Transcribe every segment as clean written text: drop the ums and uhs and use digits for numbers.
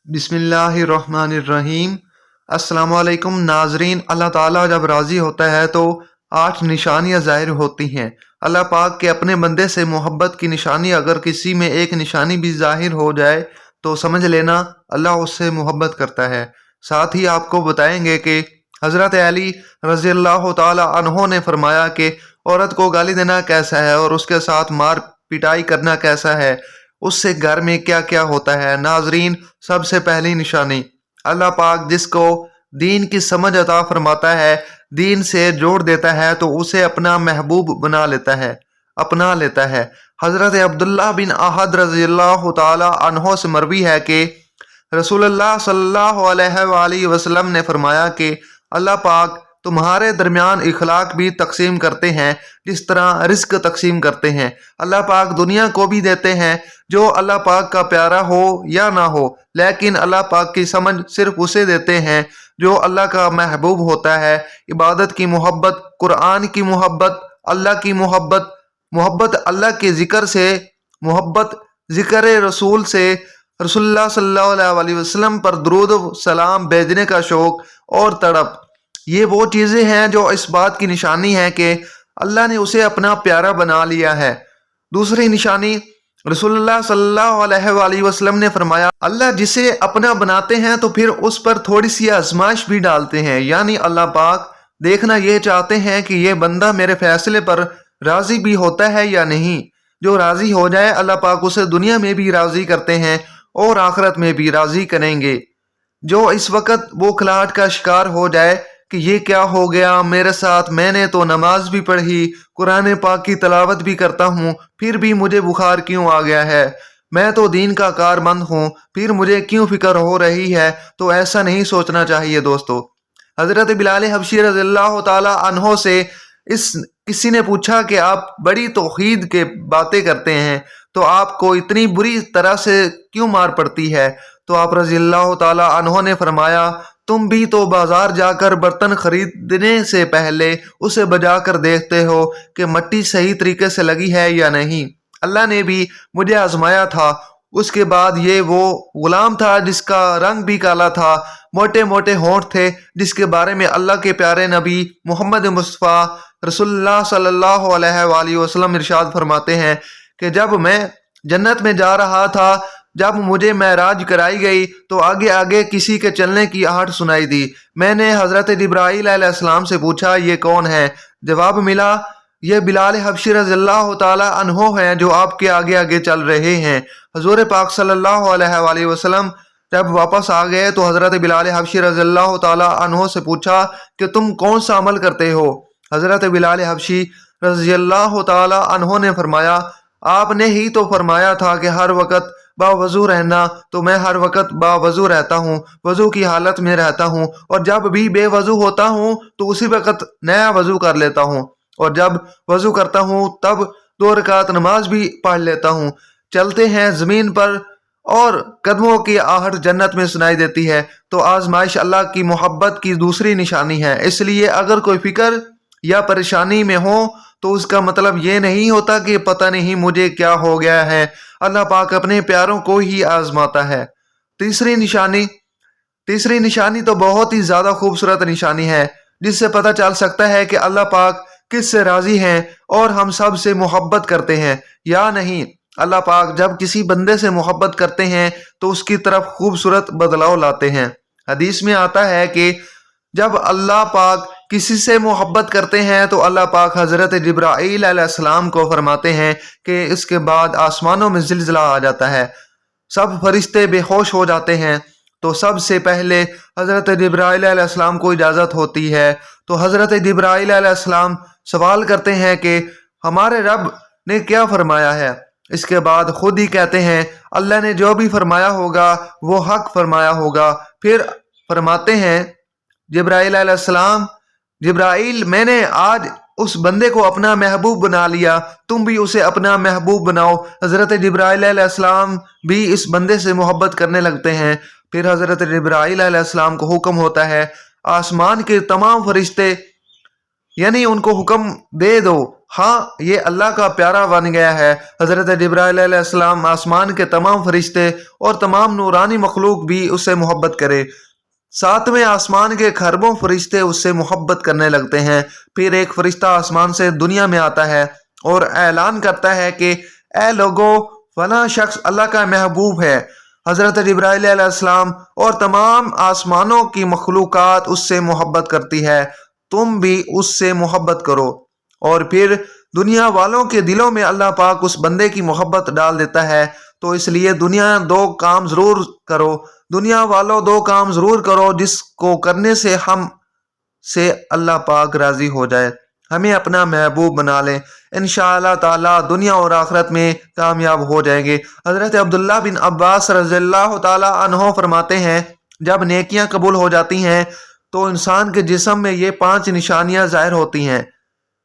बिस्मिल्लाहिर्रहमानिर्रहीम। अस्सलाम वालेकुम नाजरीन। अल्लाह ताला जब राज़ी होता है तो 8 निशानियां ज़ाहिर होती हैं। अल्लाह पाक के अपने बंदे से मोहब्बत की निशानी अगर किसी में एक निशानी भी ज़ाहिर हो जाए तो समझ लेना अल्लाह उससे मोहब्बत करता है। साथ ही आपको बताएंगे कि हज़रत अली रज़ी अल्लाह ताला अन्हो ने फरमाया कि औरत को गाली देना कैसा है और उसके साथ मार पिटाई करना कैसा है, उससे घर में क्या क्या होता है। नाजरीन, सबसे पहली निशानी, अल्लाह पाक जिसको दीन की समझ अता फरमाता है, दीन से जोड़ देता है तो उसे अपना महबूब बना लेता है, अपना लेता है। हज़रत अब्दुल्लाह बिन अहद रज़ी अल्लाह ताला अन्हो से मरवी है कि रसूलुल्लाह सल्लल्लाहु अलैहि वसल्लम ने फरमाया कि अल्लाह पाक तुम्हारे दरमियान इखलाक भी तकसीम करते हैं जिस तरह रिस्क तकसीम करते हैं। अल्लाह पाक दुनिया को भी देते हैं जो अल्लाह पाक का प्यारा हो या ना हो, लेकिन अल्लाह पाक की समझ सिर्फ उसे देते हैं जो अल्लाह का महबूब होता है। इबादत की मोहब्बत, कुरान की मोहब्बत, अल्लाह की मोहब्बत, मोहब्बत अल्लाह के ज़िक्र से, मोहब्बत ज़िक्र रसूल से, रसूलुल्लाह सल्लल्लाहु अलैहि वसल्लम पर दुरूद सलाम भेजने का शौक़ और तड़प, ये वो चीज़ें हैं जो इस बात की निशानी है कि अल्लाह ने उसे अपना प्यारा बना लिया है। दूसरी निशानी, रसूलुल्लाह सल्लल्लाहु अलैहि वसल्लम ने फरमाया अल्लाह जिसे अपना बनाते हैं तो फिर उस पर थोड़ी सी आजमाइश भी डालते हैं। यानी अल्लाह पाक देखना ये चाहते हैं कि ये बंदा मेरे फैसले पर राज़ी भी होता है या नहीं। जो राज़ी हो जाए अल्लाह पाक उसे दुनिया में भी राज़ी करते हैं और आखिरत में भी राज़ी करेंगे। जो इस वक्त वो खिलाहट का शिकार हो जाए कि ये क्या हो गया मेरे साथ, मैंने तो नमाज भी पढ़ी, कुरान पाक की तलावत भी करता हूँ, फिर भी मुझे बुखार क्यों आ गया है, मैं तो दीन का कारमंद हूँ, फिर मुझे क्यों फिक्र हो रही है। तो ऐसा नहीं सोचना चाहिए दोस्तों। हज़रत बिलाल हबशी रज़ियल्लाहु ताला अन्हो से इस किसी ने पूछा कि आप बड़ी तौहीद के बातें करते हैं तो आपको इतनी बुरी तरह से क्यों मार पड़ती है। तो आप रज़ियल्लाहु ताला अन्हो ने फरमाया तुम भी तो बाजार जाकर बर्तन खरीदने से पहले उसे बजा कर देखते हो कि मट्टी सही तरीके से लगी है या नहीं। अल्लाह ने भी मुझे आजमाया था। उसके बाद ये वो गुलाम था जिसका रंग भी काला था, मोटे मोटे होंठ थे, जिसके बारे में अल्लाह के प्यारे नबी मोहम्मद मुस्तफ़ा रसूलुल्लाह सल्लल्लाहु अलैहि वसल्लम इरशाद फरमाते हैं कि जब मैं जन्नत में जा रहा था, जब मुझे मेराज कराई गई तो आगे आगे किसी के चलने की आहट सुनाई दी। मैंने हज़रत जिब्राईल अलैहिस्सलाम से पूछा ये कौन है। जवाब मिला ये बिलाल हबशी रज़ियल्लाहु ताला अन्हो हैं जो आपके आगे आगे चल रहे हैं। हुज़ूर पाक सल्लल्लाहु अलैहि वसल्लम जब वापस आ गए तो हज़रत बिलाल हबशी रज़ियल्लाहु ताला अन्हो से पूछा कि तुम कौन सा अमल करते हो। हज़रत बिलाल हबशी रज़ियल्लाहु ताला अन्हो ने फरमाया आपने ही तो फरमाया था कि हर वक्त बावजू रहना, तो मैं हर वक्त बावजू रहता हूँ, वजू की हालत में रहता हूँ, और जब भी बेवजू होता हूँ तो उसी वक्त नया वजू कर लेता हूँ, और जब वजू करता हूँ तब 2 रकात नमाज भी पढ़ लेता हूँ। चलते हैं ज़मीन पर और कदमों की आहट जन्नत में सुनाई देती है। तो आजमाइश अल्लाह की मोहब्बत की दूसरी निशानी है। इसलिए अगर कोई फिक्र या परेशानी में हो तो उसका मतलब ये नहीं होता कि पता नहीं मुझे क्या हो गया है। अल्लाह पाक अपने प्यारों को ही आजमाता है। तीसरी निशानी तो बहुत ही ज़्यादा खूबसूरत निशानी है जिससे पता चल सकता है कि अल्लाह पाक किससे राज़ी हैं और हम सब से मोहब्बत करते हैं या नहीं। अल्लाह पाक जब किसी बंदे से मोहब्बत करते हैं तो उसकी तरफ खूबसूरत बदलाव लाते हैं। हदीस में आता है कि जब अल्लाह पाक किसी से मोहब्बत करते हैं तो अल्लाह पाक हज़रत जिब्राईल अलैहिस्सलाम को फरमाते हैं कि इसके बाद आसमानों में ज़िलज़िला आ जाता है, सब फरिश्ते बेहोश हो जाते हैं। तो सबसे पहले हज़रत जिब्राईल अलैहिस्सलाम को इजाज़त होती है। तो हज़रत जिब्राईल अलैहिस्सलाम सवाल करते हैं कि हमारे रब ने क्या फरमाया है। इसके बाद खुद ही कहते हैं अल्लाह ने जो भी फरमाया होगा वो हक फरमाया होगा। फिर फरमाते हैं जिब्राईल अलैहिस्सलाम, जिब्राईल मैंने आज उस बंदे को अपना महबूब बना लिया, तुम भी उसे अपना महबूब बनाओ। हज़रत जिब्राईल अलैहिस्सलाम भी इस बंदे से मोहब्बत करने लगते हैं। फिर हज़रत जिब्राईल अलैहिस्सलाम को हुक्म होता है आसमान के तमाम फरिश्ते यानी उनको हुक्म दे दो। हाँ, ये अल्लाह का प्यारा बन गया है। हज़रत जिब्राइल अलैहिस्सलाम, आसमान के तमाम फरिश्ते और तमाम नूरानी मखलूक भी उससे मोहब्बत करे। सातवें आसमान के खरबों फरिश्ते उससे मोहब्बत करने लगते हैं। फिर एक फरिश्ता आसमान से दुनिया में आता है और ऐलान करता है कि ए लोगो, फला शख्स अल्लाह का महबूब है। हज़रत जिब्राइल अलैहिस्सलाम और तमाम आसमानों की मखलूकात उससे मोहब्बत करती है। तुम भी उससे मोहब्बत करो। और फिर दुनिया वालों के दिलों में अल्लाह पाक उस बंदे की मोहब्बत डाल देता है। तो इसलिए दुनिया दो काम ज़रूर करो, दुनिया वालों दो काम ज़रूर करो जिसको करने से हम से अल्लाह पाक राज़ी हो जाए, हमें अपना महबूब बना लें। इंशाअल्लाह ताला दुनिया और आखिरत में कामयाब हो जाएंगे। हज़रत अब्दुल्लाह बिन अब्बास रज़ियल्लाहु ताला अन्हो फरमाते हैं, जब नेकियां कबूल हो जाती हैं तो इंसान के जिस्म में ये 5 निशानियां ज़ाहिर होती हैं।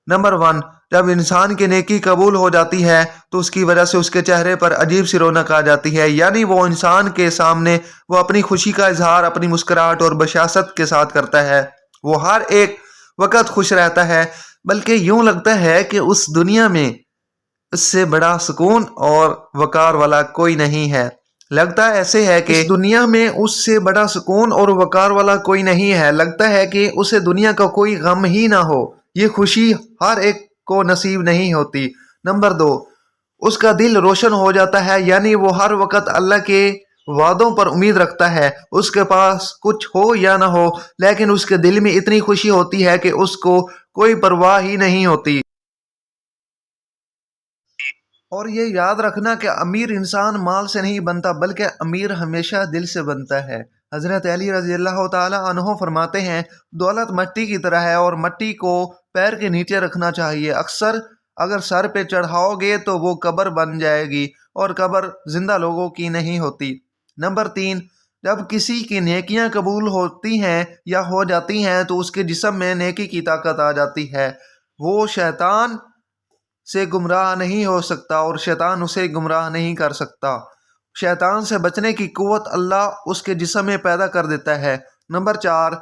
नंबर 1, जब इंसान की नेकी कबूल हो जाती है तो उसकी वजह से उसके चेहरे पर अजीब सी रौनक आ जाती है, यानी वो इंसान के सामने वो अपनी खुशी का इजहार अपनी मुस्कुराहट और बशासत के साथ करता है। वो हर एक वक्त खुश रहता है, बल्कि यूं लगता है कि उस दुनिया में इससे बड़ा सुकून और वकार वाला कोई नहीं है। लगता ऐसे है कि इस दुनिया में उससे बड़ा सुकून और वकार वाला कोई नहीं है। लगता है कि उसे दुनिया का कोई गम ही ना हो। ये खुशी हर एक को नसीब नहीं होती। नंबर 2, उसका दिल रोशन हो जाता है, यानी वो हर वक्त अल्लाह के वादों पर उम्मीद रखता है। उसके पास कुछ हो या ना हो, लेकिन उसके दिल में इतनी खुशी होती है कि उसको कोई परवाह ही नहीं होती। और ये याद रखना कि अमीर इंसान माल से नहीं बनता, बल्कि अमीर हमेशा दिल से बनता है। हज़रत अली रज़ियल्लाहु ताला अन्हो फरमाते हैं, दौलत मट्टी की तरह है और मट्टी को पैर के नीचे रखना चाहिए। अक्सर अगर सर पे चढ़ाओगे तो वो कब्र बन जाएगी और कब्र जिंदा लोगों की नहीं होती। नंबर 3, जब किसी की नेकियां कबूल होती हैं या हो जाती हैं तो उसके जिस्म में नेकी की ताकत आ जाती है। वो शैतान से गुमराह नहीं हो सकता और शैतान उसे गुमराह नहीं कर सकता। शैतान से बचने की कुव्वत अल्लाह उसके जिस्म में पैदा कर देता है। नंबर 4,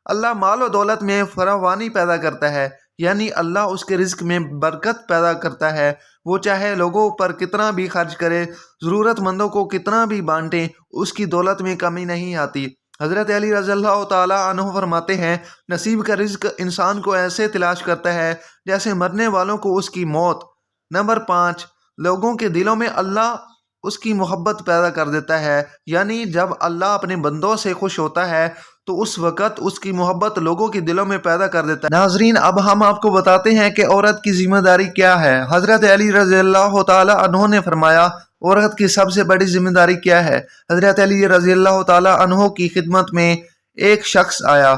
अल्लाह माल और दौलत में फरावानी पैदा करता है, यानी अल्लाह उसके रिज्क में बरकत पैदा करता है। वो चाहे लोगों पर कितना भी खर्च करे, ज़रूरतमंदों को कितना भी बांटे, उसकी दौलत में कमी नहीं आती। हज़रत अली रज़ियल्लाहु ताला अन्हु फरमाते हैं, नसीब का रिज्क इंसान को ऐसे तलाश करता है जैसे मरने वालों को उसकी मौत। नंबर 5, लोगों के दिलों में अल्लाह उसकी मोहब्बत पैदा कर देता है, यानी जब अल्लाह अपने बंदों से खुश होता है तो उस वक़्त उसकी मोहब्बत लोगों के दिलों में पैदा कर देता है। नाज़रीन, अब हम आपको बताते हैं कि औरत की जिम्मेदारी क्या है। हज़रत अली रज़ियल्लाहु ताला अन्हु ने फरमाया, औरत की सबसे बड़ी जिम्मेदारी क्या है। हज़रत अली रज़ियल्लाहु ताला अन्हु की खिदमत में एक शख्स आया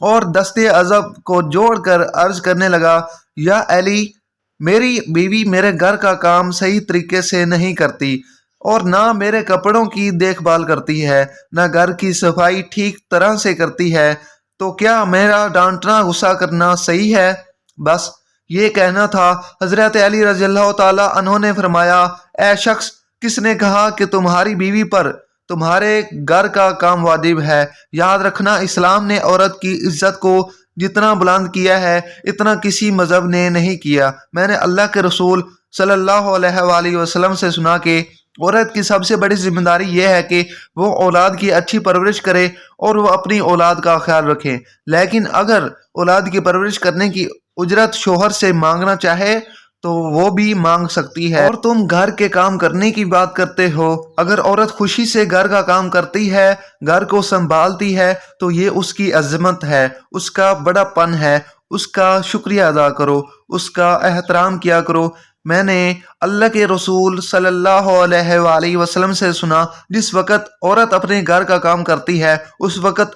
और दस्ते अज़ब को जोड़कर अर्ज करने लगा, या अली, मेरी बीवी मेरे घर का काम सही तरीके से नहीं करती और ना मेरे कपड़ों की देखभाल करती है, ना घर की सफाई ठीक तरह से करती है, तो क्या मेरा डांटना गुस्सा करना सही है? बस ये कहना था। हज़रत अली रज़ियल्लाहु ताला अन्हु ने फरमाया, ए शख्स, किसने कहा कि तुम्हारी बीवी पर तुम्हारे घर का काम वाजिब है? याद रखना, इस्लाम ने औरत की इज्जत को जितना बुलंद किया है इतना किसी मजहब ने नहीं किया। मैंने अल्लाह के रसूल सल्लल्लाहु अलैहि वसल्लम से सुना कि औरत की सबसे बड़ी जिम्मेदारी यह है कि वो औलाद की अच्छी परवरिश करे और वो अपनी औलाद का ख्याल रखे। लेकिन अगर औलाद की परवरिश करने की उजरत शोहर से मांगना चाहे तो वो भी मांग सकती है। और तुम घर के काम करने की बात करते हो, अगर औरत खुशी से घर का काम करती है, घर को संभालती है, तो ये उसकी अजमत है, उसका बड़ापन है। उसका शुक्रिया अदा करो, उसका एहतराम किया करो। मैंने अल्लाह के रसूल सल्लल्लाहु अलैहि वसल्लम से सुना, जिस वक़्त औरत अपने घर का काम करती है उस वक़्त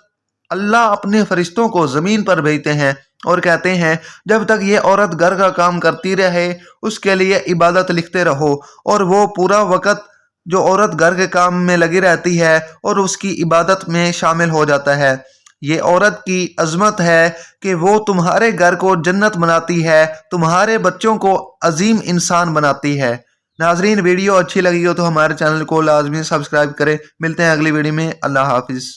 अल्लाह अपने फरिश्तों को ज़मीन पर भेजते हैं और कहते हैं, जब तक ये औरत घर का काम करती रहे उसके लिए इबादत लिखते रहो। और वो पूरा वक़्त जो औरत घर के काम में लगी रहती है और उसकी इबादत में शामिल हो जाता है। ये औरत की अजमत है कि वो तुम्हारे घर को जन्नत बनाती है, तुम्हारे बच्चों को अजीम इंसान बनाती है। नाजरीन, वीडियो अच्छी लगी हो तो हमारे चैनल को लाजमी सब्सक्राइब करें। मिलते हैं अगली वीडियो में। अल्लाह हाफिज़।